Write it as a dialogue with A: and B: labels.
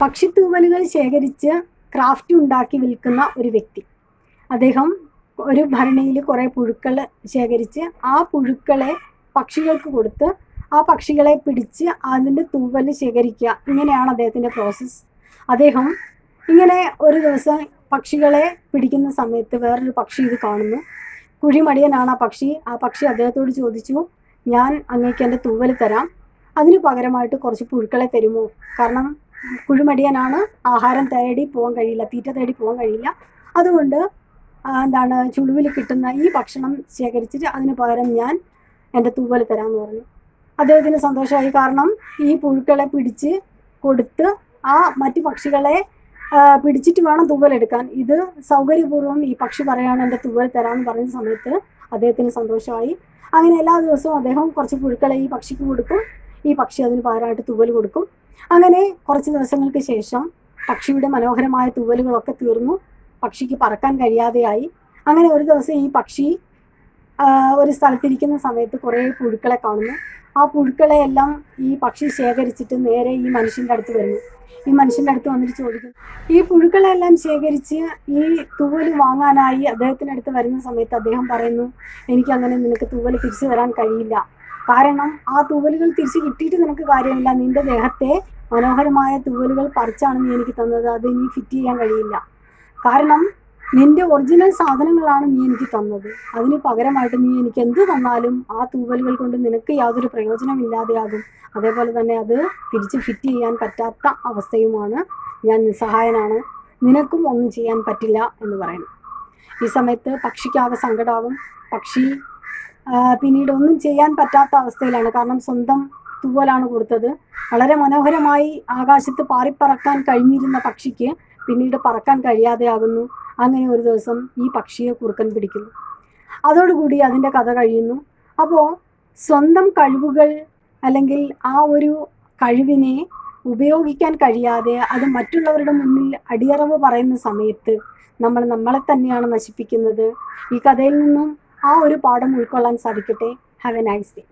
A: പക്ഷിത്തൂവലുകൾ ശേഖരിച്ച് ക്രാഫ്റ്റ് ഉണ്ടാക്കി വിൽക്കുന്ന ഒരു വ്യക്തി. അദ്ദേഹം ഒരു ഭരണിയിൽ കുറേ പുഴുക്കൾ ശേഖരിച്ച് ആ പുഴുക്കളെ പക്ഷികൾക്ക് കൊടുത്ത് ആ പക്ഷികളെ പിടിച്ച് അതിൻ്റെ തൂവൽ ശേഖരിക്കുക. ഇങ്ങനെയാണ് അദ്ദേഹത്തിൻ്റെ പ്രോസസ്സ്. അദ്ദേഹം ഇങ്ങനെ ഒരു ദിവസം പക്ഷികളെ പിടിക്കുന്ന സമയത്ത് വേറൊരു പക്ഷി ഇത് കാണുന്നു. കുഴിമടിയനാണ് ആ പക്ഷി. ആ പക്ഷി അദ്ദേഹത്തോട് ചോദിച്ചു, ഞാൻ അങ്ങേക്ക് എൻ്റെ തൂവൽ തരാം, അതിന് പകരമായിട്ട് കുറച്ച് പുഴുക്കളെ തരുമോ? കാരണം കുഴിമടിയനാണ്, ആഹാരം തേടി പോകാൻ കഴിയില്ല, തീറ്റ തേടി പോകാൻ കഴിയില്ല. അതുകൊണ്ട് ചുളുവിൽ കിട്ടുന്ന ഈ ഭക്ഷണം ശേഖരിച്ചിട്ട് അതിന് പകരം ഞാൻ എൻ്റെ തൂവൽ തരാമെന്ന് പറഞ്ഞു. അദ്ദേഹത്തിന് സന്തോഷമായി. കാരണം ഈ പുഴുക്കളെ പിടിച്ച് കൊടുത്ത് ആ മറ്റു പക്ഷികളെ പിടിച്ചിട്ട് വേണം തൂവലെടുക്കാൻ. ഇത് സൗകര്യപൂർവ്വം ഈ പക്ഷി പറയാണ് എൻ്റെ തൂവൽ തരാമെന്ന് പറയുന്ന സമയത്ത് അദ്ദേഹത്തിന് സന്തോഷമായി. അങ്ങനെ എല്ലാ ദിവസവും അദ്ദേഹം കുറച്ച് പുഴുക്കളെ ഈ പക്ഷിക്ക് കൊടുക്കും, ഈ പക്ഷി അതിന് പകരമായിട്ട് തൂവൽ കൊടുക്കും. അങ്ങനെ കുറച്ച് ദിവസങ്ങൾക്ക് ശേഷം പക്ഷിയുടെ മനോഹരമായ തൂവലുകളൊക്കെ തീർന്നു, പക്ഷിക്ക് പറക്കാൻ കഴിയാതെയായി. അങ്ങനെ ഒരു ദിവസം ഈ പക്ഷി ഒരു സ്ഥലത്തിരിക്കുന്ന സമയത്ത് കുറേ പുഴുക്കളെ കാണുന്നു. ആ പുഴുക്കളെയെല്ലാം ഈ പക്ഷി ശേഖരിച്ചിട്ട് നേരെ ഈ മനുഷ്യൻ്റെ അടുത്ത് വരുന്നു. ഈ മനുഷ്യൻ്റെ അടുത്ത് വന്നിട്ട് ചോദിക്കും. ഈ പുഴുക്കളെല്ലാം ശേഖരിച്ച് ഈ തൂവൽ വാങ്ങാനായി അദ്ദേഹത്തിൻ്റെ അടുത്ത് വരുന്ന സമയത്ത് അദ്ദേഹം പറയുന്നു, എനിക്കങ്ങനെ നിനക്ക് തൂവൽ തിരിച്ചു തരാൻ കഴിയില്ല. കാരണം ആ തൂവലുകൾ തിരിച്ച് കിട്ടിയിട്ട് നിനക്ക് കാര്യമില്ല. നിൻ്റെ ദേഹത്തെ മനോഹരമായ തൂവലുകൾ പറിച്ചാണ് നീ എനിക്ക് തന്നത്, അത് നീ ഫിറ്റ് ചെയ്യാൻ കഴിയില്ല. കാരണം നിൻ്റെ ഒറിജിനൽ സാധനങ്ങളാണ് നീ എനിക്ക് തന്നത്. അതിന് പകരമായിട്ട് നീ എനിക്ക് എന്ത് തന്നാലും ആ തൂവലുകൾ കൊണ്ട് നിനക്ക് യാതൊരു പ്രയോജനമില്ലാതെയാകും. അതേപോലെ തന്നെ അത് തിരിച്ച് ഫിറ്റ് ചെയ്യാൻ പറ്റാത്ത അവസ്ഥയുമാണ്. ഞാൻ നിസ്സഹായനാണ്, നിനക്കും ഒന്നും ചെയ്യാൻ പറ്റില്ല എന്ന് പറയുന്നു. ഈ സമയത്ത് പക്ഷിക്കാകെ സങ്കടമാകും. പക്ഷി പിന്നീട് ഒന്നും ചെയ്യാൻ പറ്റാത്ത അവസ്ഥയിലാണ്. കാരണം സ്വന്തം തൂവലാണ് കൊടുത്തത്. വളരെ മനോഹരമായി ആകാശത്ത് പാറിപ്പറക്കാൻ കഴിഞ്ഞിരുന്ന പക്ഷിക്ക് പിന്നീട് പറക്കാൻ കഴിയാതെയാകുന്നു. അങ്ങനെ ഒരു ദിവസം ഈ പക്ഷിയെ കുറുക്കൻ പിടിക്കുന്നു. അതോടുകൂടി അതിൻ്റെ കഥ കഴിയുന്നു. അപ്പോൾ സ്വന്തം കഴിവുകൾ അല്ലെങ്കിൽ ആ ഒരു കഴിവിനെ ഉപയോഗിക്കാൻ കഴിയാതെ അത് മറ്റുള്ളവരുടെ മുന്നിൽ അടിയറവ് പറയുന്ന സമയത്ത് നമ്മൾ നമ്മളെ തന്നെയാണ് നശിപ്പിക്കുന്നത്. ഈ കഥയിൽ നിന്നും ആ ഒരു പാഠം ഉൾക്കൊള്ളാൻ സാധിക്കട്ടെ. Have A nice day.